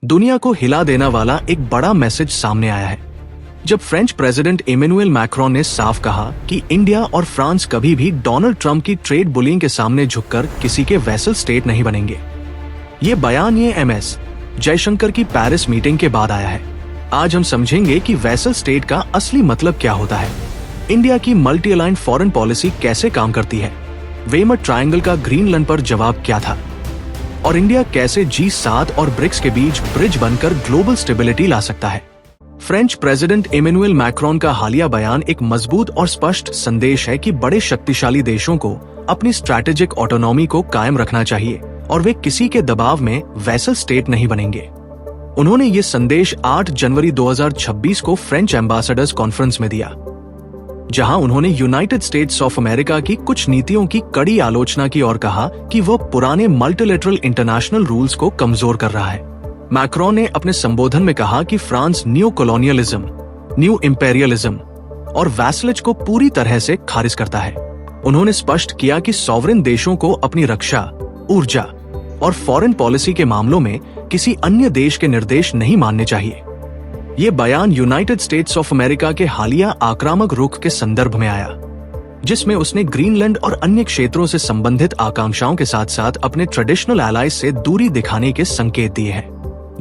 दुनिया को हिला देने वाला एक बड़ा मैसेज सामने आया है जब फ्रेंच प्रेसिडेंट इमैनुअल मैक्रोन ने साफ कहा कि इंडिया और फ्रांस कभी भी डोनाल्ड ट्रंप की ट्रेड बुलिंग के सामने झुककर किसी के वैसल स्टेट नहीं बनेंगे। ये बयान एमएस जयशंकर की पेरिस मीटिंग के बाद आया है। आज हम समझेंगे कि वैसल स्टेट का असली मतलब क्या होता है, इंडिया की मल्टी अलाइंड फॉरेन पॉलिसी कैसे काम करती है, वेमर ट्रायंगल का ग्रीनलैंड पर जवाब क्या था और इंडिया कैसे G7 और ब्रिक्स के बीच ब्रिज बनकर ग्लोबल स्टेबिलिटी ला सकता है। फ्रेंच प्रेसिडेंट इमैनुअल मैक्रोन का हालिया बयान एक मजबूत और स्पष्ट संदेश है कि बड़े शक्तिशाली देशों को अपनी स्ट्रैटेजिक ऑटोनॉमी को कायम रखना चाहिए और वे किसी के दबाव में वैसल स्टेट नहीं बनेंगे। उन्होंने ये संदेश 8 जनवरी 2026 को फ्रेंच एम्बेसडर्स कॉन्फ्रेंस में दिया, जहां उन्होंने यूनाइटेड स्टेट्स ऑफ अमेरिका की कुछ नीतियों की कड़ी आलोचना की और कहा कि वो पुराने मल्टीलेटरल इंटरनेशनल रूल्स को कमजोर कर रहा है। मैक्रोन ने अपने संबोधन में कहा कि France new colonialism, new imperialism और वैसलेज को पूरी तरह से खारिज करता है। उन्होंने स्पष्ट किया कि सॉवरेन देशों को अपनी रक्षा, ऊर्जा और फॉरेन पॉलिसी के मामलों में किसी अन्य देश के निर्देश नहीं मानने चाहिए। ये बयान यूनाइटेड स्टेट्स ऑफ अमेरिका के हालिया आक्रामक रुख के संदर्भ में आया, जिसमें उसने ग्रीनलैंड और अन्य क्षेत्रों से संबंधित आकांक्षाओं के साथ साथ अपने ट्रेडिशनल एलाइज से दूरी दिखाने के संकेत दिए हैं।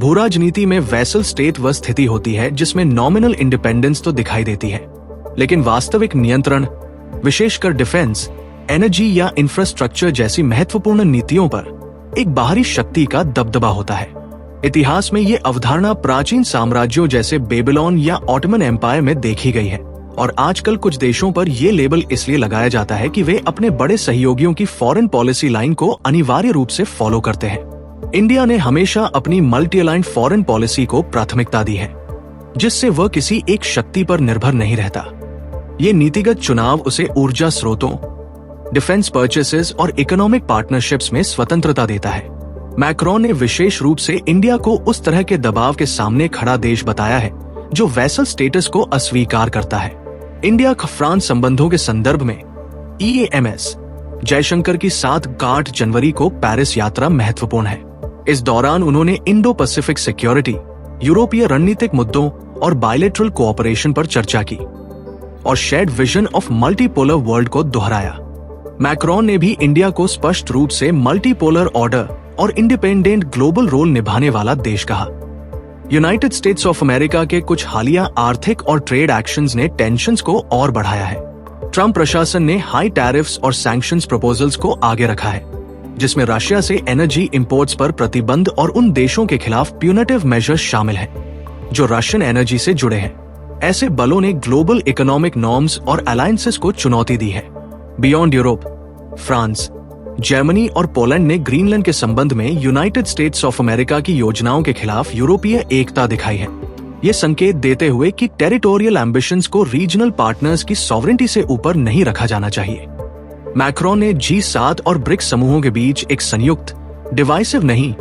भूराजनीति में वैसल स्टेट वह स्थिति होती है जिसमें नॉमिनल इंडिपेंडेंस तो दिखाई देती है, लेकिन वास्तविक नियंत्रण, विशेषकर डिफेंस, एनर्जी या इंफ्रास्ट्रक्चर जैसी महत्वपूर्ण नीतियों पर एक बाहरी शक्ति का दबदबा होता है। इतिहास में ये अवधारणा प्राचीन साम्राज्यों जैसे बेबीलोन या ऑटोमन एम्पायर में देखी गई है और आजकल कुछ देशों पर यह लेबल इसलिए लगाया जाता है कि वे अपने बड़े सहयोगियों की फॉरेन पॉलिसी लाइन को अनिवार्य रूप से फॉलो करते हैं। इंडिया ने हमेशा अपनी मल्टी अलाइंड फॉरेन पॉलिसी को प्राथमिकता दी है, जिससे वह किसी एक शक्ति पर निर्भर नहीं रहता। ये नीतिगत चुनाव उसे ऊर्जा स्रोतों, डिफेंस परचेसेस और इकोनॉमिक पार्टनरशिप्स में स्वतंत्रता देता है। मैक्रोन ने विशेष रूप से इंडिया को उस तरह के दबाव के सामने खड़ा देश बताया है जो वैसल स्टेटस को अस्वीकार करता है। इंडिया फ्रांस संबंधों के संदर्भ में एमएस जयशंकर की 7-8 जनवरी को पेरिस यात्रा महत्वपूर्ण है। इस दौरान उन्होंने इंडो पैसिफिक सिक्योरिटी, यूरोपीय रणनीतिक मुद्दों और बायलैटरल कोऑपरेशन पर चर्चा की और shared vision of multipolar world को दोहराया। मैक्रोन ने भी इंडिया को स्पष्ट रूप से मल्टीपोलर ऑर्डर और इंडिपेंडेंट ग्लोबल रोल निभाने वाला देश कहा। यूनाइटेड स्टेट्स ऑफ अमेरिका के कुछ हालिया आर्थिक और ट्रेड एक्शंस ने टेंशंस को और बढ़ाया है। ट्रंप प्रशासन ने हाई टैरिफ्स और सैंक्शंस प्रपोजल्स को आगे रखा है, जिसमें रशिया से एनर्जी इंपोर्ट्स पर प्रतिबंध और उन देशों के खिलाफ प्यूनेटिव मेजर्स शामिल हैं जो रशियन एनर्जी से जुड़े हैं। ऐसे बलों ने ग्लोबल इकोनॉमिक नॉर्म्स और अलायंसेस को चुनौती दी है। बियॉन्ड यूरोप, फ्रांस, जर्मनी और पोलैंड ने ग्रीनलैंड के संबंध में यूनाइटेड स्टेट्स ऑफ अमेरिका की योजनाओं के खिलाफ यूरोपीय एकता दिखाई है, ये संकेत देते हुए कि टेरिटोरियल एम्बिशंस को रीजनल पार्टनर्स की सॉवरेनिटी से ऊपर नहीं रखा जाना चाहिए। मैक्रोन ने G7 और ब्रिक्स समूहों के बीच एक संयुक्त, डिवाइसिव नहीं,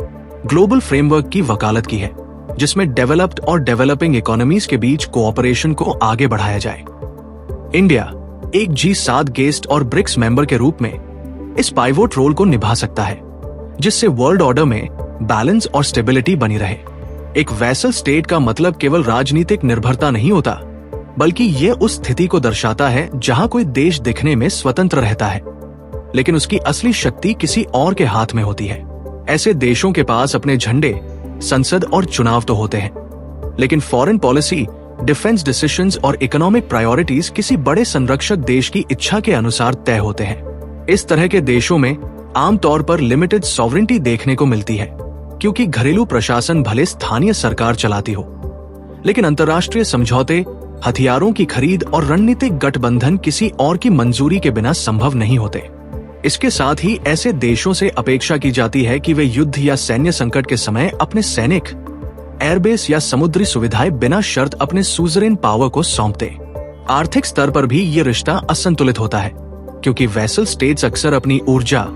ग्लोबल फ्रेमवर्क की वकालत की है, जिसमें डेवलप्ड और डेवलपिंग इकोनॉमीज के बीच कोऑपरेशन को आगे बढ़ाया जाए। इंडिया एक G7 गेस्ट और ब्रिक्स मेंबर के रूप में इस पाइवोट रोल को निभा सकता है, जिससे वर्ल्ड ऑर्डर में बैलेंस और स्टेबिलिटी बनी रहे। एक वैसल स्टेट का मतलब केवल राजनीतिक निर्भरता नहीं होता, बल्कि ये उस स्थिति को दर्शाता है जहां कोई देश दिखने में स्वतंत्र रहता है, लेकिन उसकी असली शक्ति किसी और के हाथ में होती है। ऐसे देशों के पास अपने झंडे, संसद और चुनाव तो होते हैं, लेकिन फॉरेन पॉलिसी, डिफेंस डिसीजंस और इकोनॉमिक प्रायोरिटीज किसी बड़े संरक्षक देश की इच्छा के अनुसार तय होते हैं। इस तरह के देशों में आमतौर पर लिमिटेड सॉवरेनिटी देखने को मिलती है, क्योंकि घरेलू प्रशासन भले स्थानीय सरकार चलाती हो, लेकिन अंतर्राष्ट्रीय समझौते, हथियारों की खरीद और रणनीतिक गठबंधन किसी और की मंजूरी के बिना संभव नहीं होते। इसके साथ ही ऐसे देशों से अपेक्षा की जाती है कि वे युद्ध या सैन्य संकट के समय अपने सैनिक, एयरबेस या समुद्री सुविधाएं बिना शर्त अपने सुज़रेन पावर को सौंप दें। आर्थिक स्तर पर भी ये रिश्ता असंतुलित होता है, क्योंकि वैसल स्टेट्स अक्सर अपनी ऊर्जा,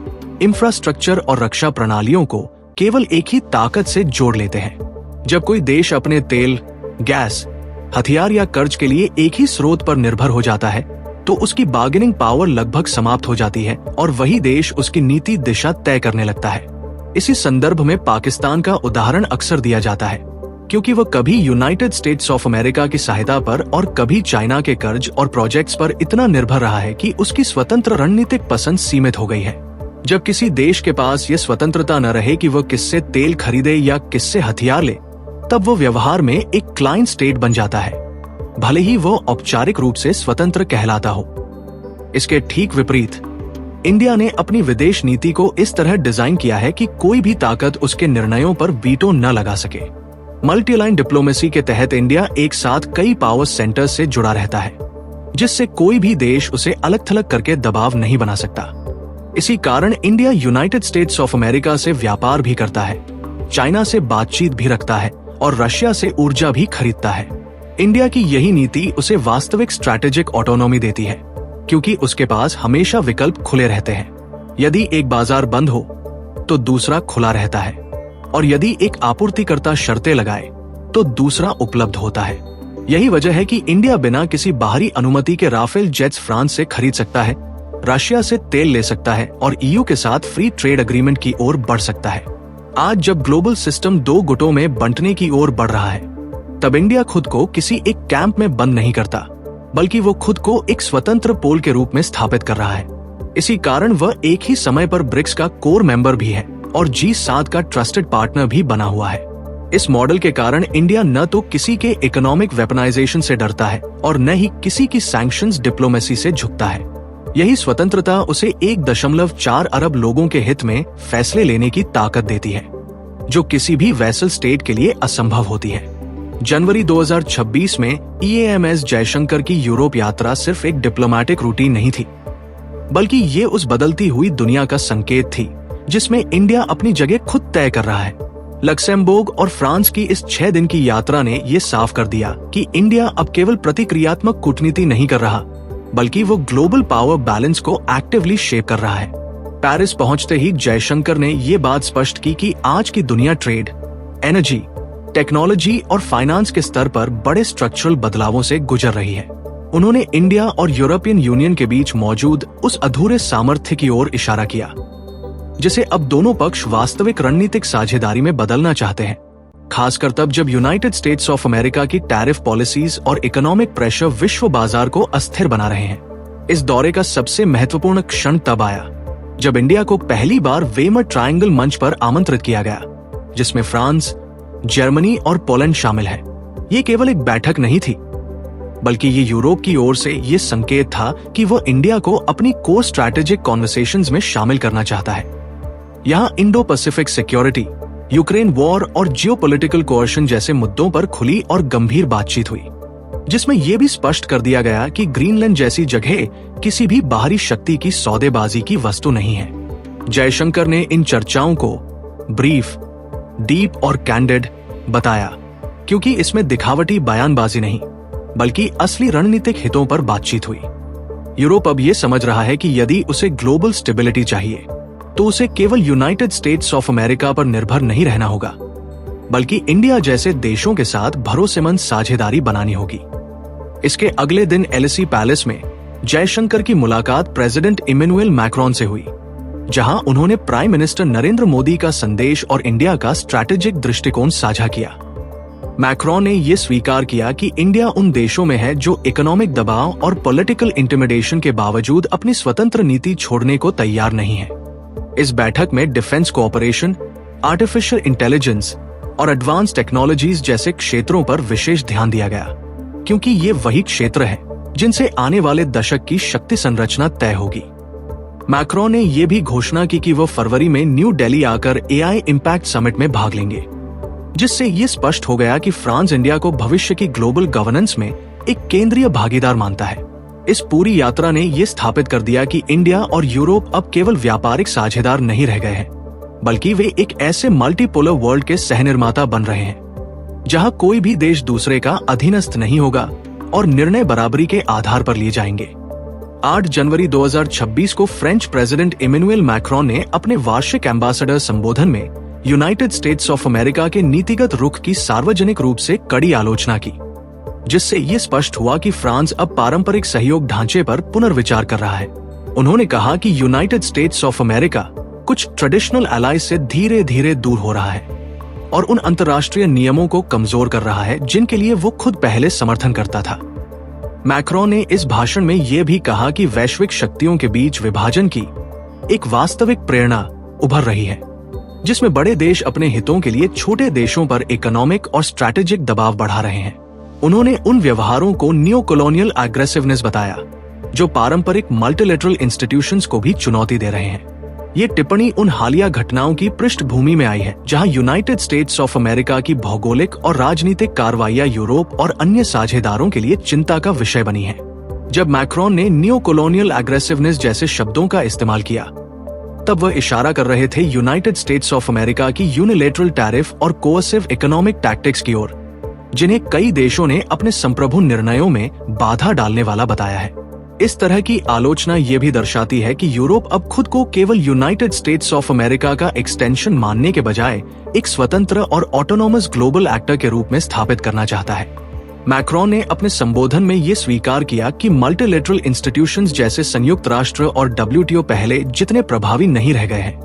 इंफ्रास्ट्रक्चर और रक्षा प्रणालियों को केवल एक ही ताकत से जोड़ लेते हैं। जब कोई देश अपने तेल, गैस, हथियार या कर्ज के लिए एक ही स्रोत पर निर्भर हो जाता है, तो उसकी बार्गेनिंग पावर लगभग समाप्त हो जाती है और वही देश उसकी नीति दिशा तय करने लगता है। इसी संदर्भ में पाकिस्तान का उदाहरण अक्सर दिया जाता है, क्योंकि वह कभी यूनाइटेड स्टेट्स ऑफ अमेरिका की सहायता पर और कभी चाइना के कर्ज और प्रोजेक्ट्स पर इतना निर्भर रहा है कि उसकी स्वतंत्र रणनीतिक पसंद सीमित हो गई है। जब किसी देश के पास ये स्वतंत्रता न रहे कि वह किससे तेल खरीदे या किससे हथियार ले, तब वो व्यवहार में एक क्लाइंट स्टेट बन जाता है, भले ही वो औपचारिक रूप से स्वतंत्र कहलाता हो। इसके ठीक विपरीत इंडिया ने अपनी विदेश नीति को इस तरह डिजाइन किया है कि कोई भी ताकत उसके निर्णयों पर वीटो न लगा सके। मल्टीलाइन डिप्लोमेसी के तहत इंडिया एक साथ कई पावर सेंटर्स से जुड़ा रहता है, जिससे कोई भी देश उसे अलग थलग करके दबाव नहीं बना सकता। इसी कारण India United states of America से व्यापार भी करता है, चाइना से बातचीत भी रखता है और रशिया से ऊर्जा भी खरीदता है। इंडिया की यही नीति उसे वास्तविक स्ट्रैटेजिक ऑटोनॉमी देती है, क्योंकि उसके पास हमेशा विकल्प खुले रहते हैं। यदि एक बाजार बंद हो तो दूसरा खुला रहता है, और यदि एक आपूर्तिकर्ता शर्तें लगाए तो दूसरा उपलब्ध होता है। यही वजह है कि इंडिया बिना किसी बाहरी अनुमति के राफेल जेट्स फ्रांस से खरीद सकता है, रशिया से तेल ले सकता है और ईयू के साथ फ्री ट्रेड एग्रीमेंट की ओर बढ़ सकता है। आज जब ग्लोबल सिस्टम दो गुटों में बंटने की ओर बढ़ रहा है, तब इंडिया खुद को किसी एक कैंप में बंद नहीं करता, बल्कि वो खुद को एक स्वतंत्र पोल के रूप में स्थापित कर रहा है। इसी कारण वह एक ही समय पर ब्रिक्स का कोर मेंबर भी है और G7 का ट्रस्टेड पार्टनर भी बना हुआ है। इस मॉडल के कारण इंडिया न तो किसी के इकोनॉमिक वेपनाइजेशन से डरता है और न ही किसी की सैंक्शंस डिप्लोमेसी से झुकता है। यही स्वतंत्रता उसे 1.4 अरब लोगों के हित में फैसले लेने की ताकत देती है, जो किसी भी वैसल स्टेट के लिए असंभव होती है। जनवरी 2026 में EAMS जयशंकर की यूरोप यात्रा सिर्फ एक डिप्लोमेटिक रूटीन नहीं थी, बल्कि ये उस बदलती हुई दुनिया का संकेत थी जिसमें इंडिया अपनी जगह खुद तय कर रहा है। लक्सेमबर्ग और फ्रांस की इस 6 दिन की यात्रा ने ये साफ कर दिया कि इंडिया अब केवल प्रतिक्रियात्मक कूटनीति नहीं कर रहा, बल्कि वो ग्लोबल पावर बैलेंस को एक्टिवली शेप कर रहा है। पेरिस पहुंचते ही जयशंकर ने ये बात स्पष्ट की कि आज की दुनिया ट्रेड, एनर्जी, टेक्नोलॉजी और फाइनेंस के स्तर पर बड़े स्ट्रक्चरल बदलावों से गुजर रही है। उन्होंने इंडिया और यूरोपियन यूनियन के बीच मौजूद उस अधूरे सामर्थ्य की ओर इशारा किया, जिसे अब दोनों पक्ष वास्तविक रणनीतिक साझेदारी में बदलना चाहते हैं, खासकर तब जब यूनाइटेड स्टेट्स ऑफ अमेरिका की टैरिफ पॉलिसीज और इकोनॉमिक प्रेशर विश्व बाजार को अस्थिर बना रहे हैं। इस दौरे का सबसे महत्वपूर्ण क्षण तब आया जब इंडिया को पहली बार वेमर ट्रायंगल मंच पर आमंत्रित किया गया, जिसमें फ्रांस, जर्मनी और पोलैंड शामिल है। ये केवल एक बैठक नहीं थी, बल्कि ये यूरोप की ओर से ये संकेत था कि वो इंडिया को अपनी कोर स्ट्रैटेजिक कॉन्वर्सेशंस में शामिल करना चाहता है। यहाँ Indo Pacific security, Ukraine war और जियोपॉलिटिकल कोएर्शन जैसे मुद्दों पर खुली और गंभीर बातचीत हुई, जिसमें यह भी स्पष्ट कर दिया गया कि ग्रीनलैंड जैसी जगह किसी भी बाहरी शक्ति की सौदेबाजी की वस्तु नहीं है। जयशंकर ने इन चर्चाओं को ब्रीफ, डीप और कैंडिड बताया, क्योंकि इसमें दिखावटी बयानबाजी नहीं, बल्कि असली रणनीतिक हितों पर बातचीत हुई। यूरोप अब ये समझ रहा है कि यदि उसे ग्लोबल स्टेबिलिटी चाहिए, तो उसे केवल यूनाइटेड स्टेट्स ऑफ अमेरिका पर निर्भर नहीं रहना होगा, बल्कि इंडिया जैसे देशों के साथ भरोसेमंद साझेदारी बनानी होगी। इसके अगले दिन एलिसी पैलेस में जयशंकर की मुलाकात प्रेसिडेंट इमैनुअल मैक्रोन से हुई, जहां उन्होंने प्राइम मिनिस्टर नरेंद्र मोदी का संदेश और इंडिया का स्ट्रैटेजिक दृष्टिकोण साझा किया। मैक्रोन ने यह स्वीकार किया कि इंडिया उन देशों में है जो इकोनॉमिक दबाव और पॉलिटिकल इंटिमिडेशन के बावजूद अपनी स्वतंत्र नीति छोड़ने को तैयार नहीं है। इस बैठक में डिफेंस कोऑपरेशन, आर्टिफिशियल इंटेलिजेंस और एडवांस टेक्नोलॉजीज जैसे क्षेत्रों पर विशेष ध्यान दिया गया, क्योंकि ये वही क्षेत्र है जिनसे आने वाले दशक की शक्ति संरचना तय होगी। मैक्रोन ने यह भी घोषणा की कि वो फरवरी में न्यू दिल्ली आकर AI इम्पैक्ट समिट में भाग लेंगे, जिससे ये स्पष्ट हो गया कि फ्रांस इंडिया को भविष्य की ग्लोबल गवर्नेंस में एक केंद्रीय भागीदार मानता है। इस पूरी यात्रा ने ये स्थापित कर दिया कि इंडिया और यूरोप अब केवल व्यापारिक साझेदार नहीं रह गए हैं, बल्कि वे एक ऐसे मल्टीपोलर वर्ल्ड के सहनिर्माता बन रहे हैं, जहां कोई भी देश दूसरे का अधीनस्थ नहीं होगा और निर्णय बराबरी के आधार पर लिए जाएंगे। 8 जनवरी 2026 को फ्रेंच प्रेसिडेंट इमैनुअल मैक्रोन ने अपने वार्षिक एम्बेसडर संबोधन में यूनाइटेड स्टेट्स ऑफ अमेरिका के नीतिगत रुख की सार्वजनिक रूप से कड़ी आलोचना की, जिससे ये स्पष्ट हुआ कि फ्रांस अब पारंपरिक सहयोग ढांचे पर पुनर्विचार कर रहा है। उन्होंने कहा कि यूनाइटेड स्टेट्स ऑफ अमेरिका कुछ ट्रेडिशनल एलाइज से धीरे धीरे दूर हो रहा है और उन अंतर्राष्ट्रीय नियमों को कमजोर कर रहा है जिनके लिए वो खुद पहले समर्थन करता था। मैक्रोन ने इस भाषण में ये भी कहा कि वैश्विक शक्तियों के बीच विभाजन की एक वास्तविक प्रेरणा उभर रही है, जिसमें बड़े देश अपने हितों के लिए छोटे देशों पर इकोनॉमिक और स्ट्रैटेजिक दबाव बढ़ा रहे हैं। उन्होंने उन व्यवहारों को न्यू कॉलोनियल एग्रेसिवनेस बताया जो पारंपरिक मल्टीलेटरल इंस्टीट्यूशंस को भी चुनौती दे रहे हैं। ये टिप्पणी उन हालिया घटनाओं की पृष्ठभूमि में आई है जहां यूनाइटेड स्टेट्स ऑफ अमेरिका की भौगोलिक और राजनीतिक कार्रवाइयां यूरोप और अन्य साझेदारों के लिए चिंता का विषय बनी है। जब मैक्रोन ने न्यू कॉलोनियल एग्रेसिवनेस जैसे शब्दों का इस्तेमाल किया, तब वह इशारा कर रहे थे यूनाइटेड स्टेट्स ऑफ अमेरिका की यूनिलेटरल टैरिफ और कोएसिव इकोनॉमिक टैक्टिक्स की ओर, जिन्हें कई देशों ने अपने संप्रभु निर्णयों में बाधा डालने वाला बताया है। इस तरह की आलोचना ये भी दर्शाती है कि यूरोप अब खुद को केवल यूनाइटेड स्टेट्स ऑफ अमेरिका का एक्सटेंशन मानने के बजाय एक स्वतंत्र और ऑटोनोमस ग्लोबल एक्टर के रूप में स्थापित करना चाहता है। मैक्रोन ने अपने संबोधन में ये स्वीकार किया कि मल्टीलेटरल इंस्टीट्यूशंस जैसे संयुक्त राष्ट्र और WTO पहले जितने प्रभावी नहीं रह गए हैं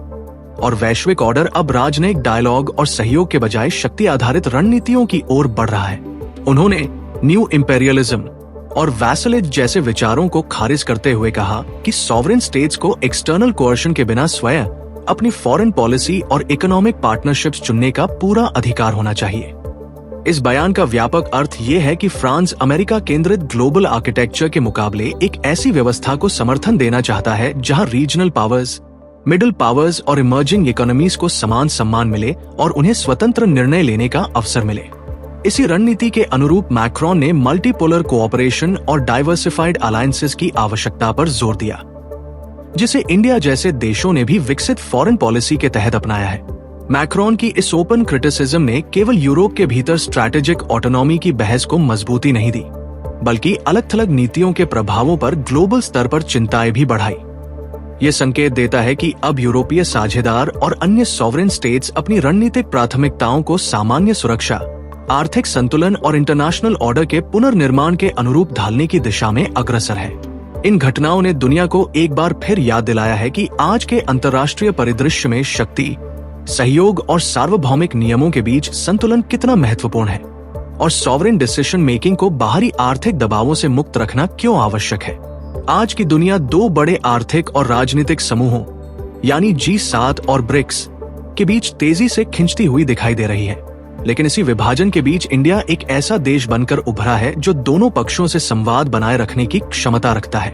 और वैश्विक ऑर्डर अब राजनयिक डायलॉग और सहयोग के बजाय शक्ति आधारित रणनीतियों की ओर बढ़ रहा है। उन्होंने न्यू इंपेरियलिज्म और वैसलेज जैसे विचारों को खारिज करते हुए कहा कि सॉवरेन स्टेट्स को एक्सटर्नल कोएर्शन के बिना स्वयं अपनी फॉरेन पॉलिसी और इकोनॉमिक पार्टनरशिप्स चुनने का पूरा अधिकार होना चाहिए। इस बयान का व्यापक अर्थ ये है कि फ्रांस अमेरिका केंद्रित ग्लोबल आर्किटेक्चर के मुकाबले एक ऐसी व्यवस्था को समर्थन देना चाहता है जहां रीजनल पावर्स, मिडिल पावर्स और इमर्जिंग इकोनॉमीज को समान सम्मान मिले और उन्हें स्वतंत्र निर्णय लेने का अवसर मिले। इसी रणनीति के अनुरूप मैक्रोन ने मल्टीपोलर कोऑपरेशन और डाइवर्सिफाइड अलायंसेस की आवश्यकता पर जोर दिया, जिसे इंडिया जैसे देशों ने भी विकसित फॉरेन पॉलिसी के तहत अपनाया है। मैक्रोन की इस ओपन क्रिटिसिज्म ने केवल यूरोप के भीतर स्ट्रैटेजिक ऑटोनॉमी की बहस को मजबूती नहीं दी, बल्कि अलग-थलग नीतियों के प्रभावों पर ग्लोबल स्तर पर चिंताएं भी बढ़ाई। ये संकेत देता है कि अब यूरोपीय साझेदार और अन्य सॉवरेन स्टेट्स अपनी रणनीतिक प्राथमिकताओं को सामान्य सुरक्षा, आर्थिक संतुलन और इंटरनेशनल ऑर्डर के पुनर्निर्माण के अनुरूप ढालने की दिशा में अग्रसर है। इन घटनाओं ने दुनिया को एक बार फिर याद दिलाया है कि आज के अंतर्राष्ट्रीय परिदृश्य में शक्ति, सहयोग और सार्वभौमिक नियमों के बीच संतुलन कितना महत्वपूर्ण है और सॉवरेन डिसीजन मेकिंग को बाहरी आर्थिक दबावों से मुक्त रखना क्यों आवश्यक है। आज की दुनिया दो बड़े आर्थिक और राजनीतिक समूहों यानी G7 और ब्रिक्स के बीच तेजी से खिंचती हुई दिखाई दे रही है, लेकिन इसी विभाजन के बीच इंडिया एक ऐसा देश बनकर उभरा है जो दोनों पक्षों से संवाद बनाए रखने की क्षमता रखता है।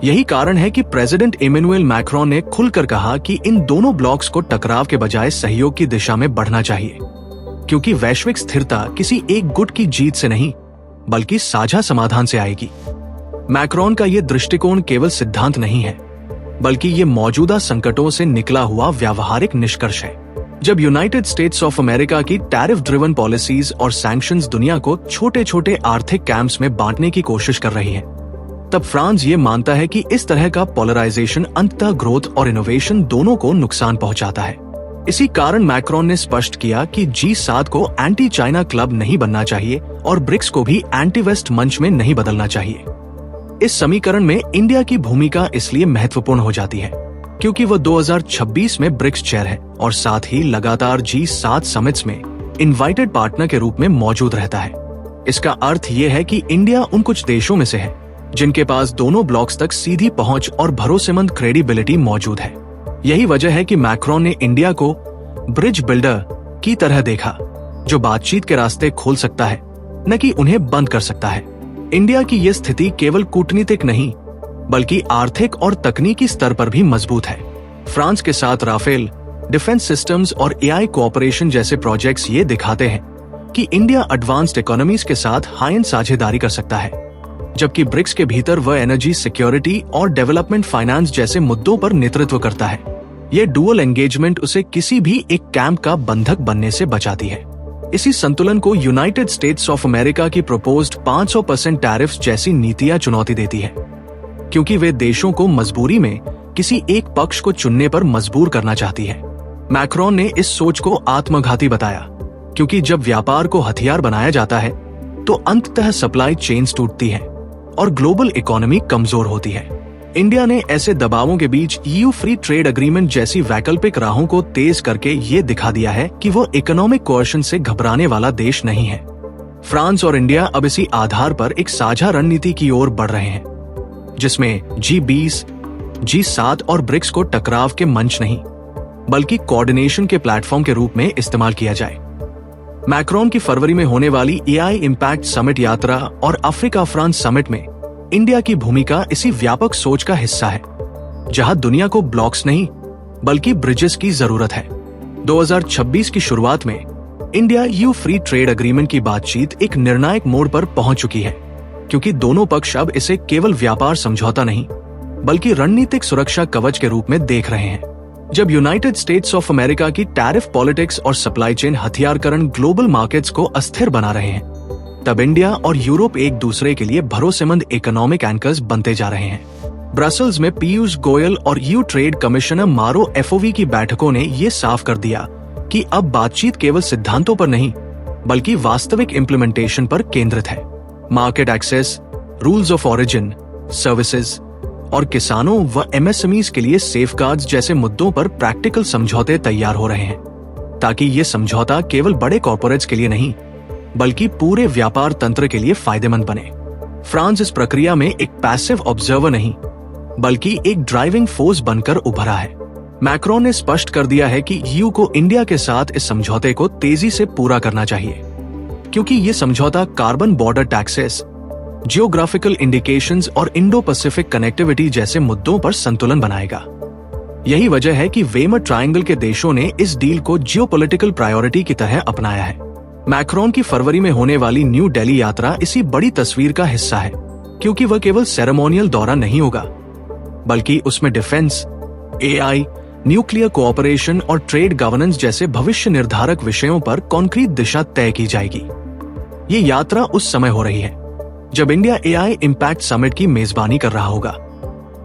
यही कारण है कि प्रेसिडेंट इमैनुअल मैक्रोन ने खुलकर कहा कि इन दोनों ब्लॉक्स को टकराव के बजाय सहयोग की दिशा में बढ़ना चाहिए, क्योंकि वैश्विक स्थिरता किसी एक गुट की जीत से नहीं बल्कि साझा समाधान से आएगी। मैक्रोन का ये दृष्टिकोण केवल सिद्धांत नहीं है, बल्कि ये मौजूदा संकटों से निकला हुआ व्यावहारिक निष्कर्ष है। जब यूनाइटेड स्टेट्स ऑफ अमेरिका की टैरिफ ड्रिवन पॉलिसीज और सैंक्शंस दुनिया को छोटे छोटे आर्थिक कैंप्स में बांटने की कोशिश कर रही है, तब फ्रांस ये मानता है कि इस तरह का पोलराइजेशन अंततः ग्रोथ और इनोवेशन दोनों को नुकसान पहुंचाता है। इसी कारण मैक्रोन ने स्पष्ट किया कि G7 को एंटी चाइना क्लब नहीं बनना चाहिए और ब्रिक्स को भी एंटी वेस्ट मंच में नहीं बदलना चाहिए। इस समीकरण में इंडिया की भूमिका इसलिए महत्वपूर्ण हो जाती है क्योंकि वह 2026 में ब्रिक्स चेयर है और साथ ही लगातार G7 समिट्स में इनवाइटेड पार्टनर के रूप में मौजूद रहता है। इसका अर्थ ये है कि इंडिया उन कुछ देशों में से है जिनके पास दोनों ब्लॉक्स तक सीधी पहुंच और भरोसेमंद क्रेडिबिलिटी मौजूद है। यही वजह है कि मैक्रोन ने इंडिया को ब्रिज बिल्डर की तरह देखा, जो बातचीत के रास्ते खोल सकता है, न कि उन्हें बंद कर सकता है। इंडिया की यह स्थिति केवल कूटनीतिक नहीं बल्कि आर्थिक और तकनीकी स्तर पर भी मजबूत है। फ्रांस के साथ राफेल, डिफेंस सिस्टम्स और AI कोऑपरेशन जैसे प्रोजेक्ट्स ये दिखाते हैं कि इंडिया एडवांस्ड इकोनॉमीज के साथ हाई एंड साझेदारी कर सकता है, जबकि ब्रिक्स के भीतर वह एनर्जी सिक्योरिटी और डेवलपमेंट फाइनेंस जैसे मुद्दों पर नेतृत्व करता है। ये डुअल एंगेजमेंट उसे किसी भी एक कैंप का बंधक बनने से बचाती है। इसी संतुलन को यूनाइटेड स्टेट्स ऑफ अमेरिका की प्रपोज्ड 500% टैरिफ्स जैसी नीतियां चुनौती देती है, क्योंकि वे देशों को मजबूरी में किसी एक पक्ष को चुनने पर मजबूर करना चाहती है। मैक्रोन ने इस सोच को आत्मघाती बताया, क्योंकि जब व्यापार को हथियार बनाया जाता है तो अंततः सप्लाई चेन्स टूटती है और ग्लोबल इकोनॉमी कमजोर होती है। इंडिया ने ऐसे दबावों के बीच ईयू फ्री ट्रेड एग्रीमेंट जैसी वैकल्पिक राहों को तेज करके ये दिखा दिया है कि वो इकोनॉमिक कोएर्शन से घबराने वाला देश नहीं है। फ्रांस और इंडिया अब इसी आधार पर एक साझा रणनीति की ओर बढ़ रहे हैं, जिसमें G20, G7 और ब्रिक्स को टकराव के मंच नहीं बल्कि कोऑर्डिनेशन के प्लेटफॉर्म के रूप में इस्तेमाल किया जाए। मैक्रोन की फरवरी में होने वाली AI इम्पैक्ट समिट यात्रा और अफ्रीका फ्रांस समिट में इंडिया की भूमिका इसी व्यापक सोच का हिस्सा है, जहां दुनिया को ब्लॉक्स नहीं बल्कि ब्रिजेस की जरूरत है। 2026 की शुरुआत में India EU free trade agreement की बातचीत एक निर्णायक मोड़ पर पहुंच चुकी है, क्योंकि दोनों पक्ष अब इसे केवल व्यापार समझौता नहीं बल्कि रणनीतिक सुरक्षा कवच के रूप में देख रहे हैं। जब यूनाइटेड स्टेट्स ऑफ अमेरिका की टैरिफ पॉलिटिक्स और सप्लाई चेन हथियारकरण ग्लोबल मार्केट्स को अस्थिर बना रहे हैं, तब इंडिया और यूरोप एक दूसरे के लिए भरोसेमंद इकोनॉमिक एंकर्स बनते जा रहे हैं। ब्रसल्स में पीयूष गोयल और ईयू ट्रेड कमिश्नर मारो एफओवी की बैठकों ने ये साफ कर दिया कि अब बातचीत केवल सिद्धांतों पर नहीं बल्कि वास्तविक इम्प्लीमेंटेशन पर केंद्रित है। Market access, rules of origin, services और किसानों व MSMEs के लिए सेफगार्ड्स जैसे मुद्दों पर प्रैक्टिकल समझौते तैयार हो रहे हैं, ताकि ये समझौता केवल बड़े कॉर्पोरेट्स के लिए नहीं बल्कि पूरे व्यापार तंत्र के लिए फायदेमंद बने। फ्रांस इस प्रक्रिया में एक पैसिव ऑब्जर्वर नहीं बल्कि एक ड्राइविंग फोर्स बनकर उभरा है। मैक्रोन ने स्पष्ट कर दिया है कि ईयू को इंडिया के साथ इस समझौते को तेजी से पूरा करना चाहिए, क्योंकि ये समझौता carbon border taxes, geographical indications और इंडो पैसिफिक कनेक्टिविटी जैसे मुद्दों पर संतुलन बनाएगा। यही वजह है कि वेमर ट्रायंगल के देशों ने इस डील को जियोपॉलिटिकल प्रायोरिटी की तरह अपनाया है। मैक्रोन की फरवरी में होने वाली न्यू दिल्ली यात्रा इसी बड़ी तस्वीर का हिस्सा है, क्योंकि वह केवल सेरेमोनियल दौरा नहीं होगा बल्कि उसमें डिफेंस, AI, न्यूक्लियर कोऑपरेशन और ट्रेड गवर्नेंस जैसे भविष्य निर्धारक विषयों पर कॉन्क्रीट दिशा तय की जाएगी। ये यात्रा उस समय हो रही है जब इंडिया AI इम्पैक्ट समिट की मेजबानी कर रहा होगा,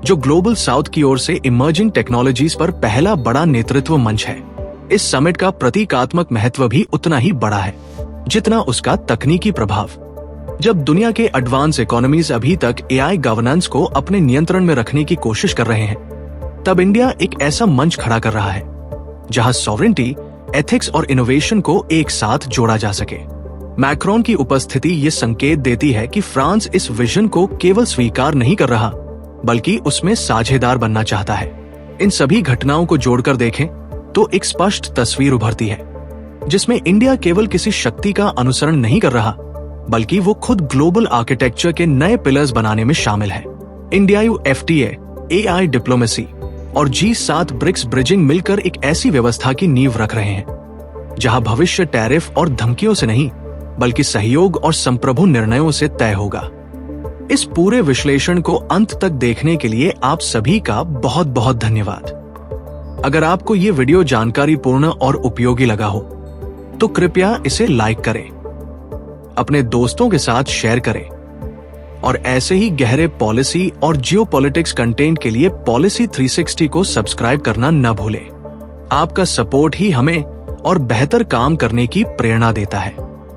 जो ग्लोबल साउथ की ओर से इमर्जिंग टेक्नोलॉजीज पर पहला बड़ा नेतृत्व मंच है। इस समिट का प्रतीकात्मक महत्व भी उतना ही बड़ा है जितना उसका तकनीकी प्रभाव। जब दुनिया के एडवांस इकोनॉमीज अभी तक AI गवर्नेंस को अपने नियंत्रण में रखने की कोशिश कर रहे हैं, तब इंडिया एक ऐसा मंच खड़ा कर रहा है जहां सॉवरेंटी, एथिक्स और इनोवेशन को एक साथ जोड़ा जा सके। मैक्रोन की उपस्थिति ये संकेत देती है कि फ्रांस इस विजन को केवल स्वीकार नहीं कर रहा बल्कि उसमें साझेदार बनना चाहता है। इन सभी घटनाओं को जोड़कर देखें तो एक स्पष्ट तस्वीर उभरती है, जिसमें इंडिया केवल किसी शक्ति का अनुसरण नहीं कर रहा बल्कि वो खुद ग्लोबल आर्किटेक्चर के नए पिलर्स बनाने में शामिल है। इंडिया FTA, AI डिप्लोमेसी और G7 ब्रिक्स ब्रिजिंग मिलकर एक ऐसी व्यवस्था की नींव रख रहे हैं जहां भविष्य टैरिफ और धमकियों से नहीं बल्कि सहयोग और संप्रभु निर्णयों से तय होगा। इस पूरे विश्लेषण को अंत तक देखने के लिए आप सभी का बहुत बहुत धन्यवाद। अगर आपको ये वीडियो जानकारीपूर्ण और उपयोगी लगा हो तो कृपया इसे लाइक करें, अपने दोस्तों के साथ शेयर करें और ऐसे ही गहरे पॉलिसी और जियोपॉलिटिक्स कंटेंट के लिए पॉलिसी 360 को सब्सक्राइब करना न भूलें। आपका सपोर्ट ही हमें और बेहतर काम करने की प्रेरणा देता है।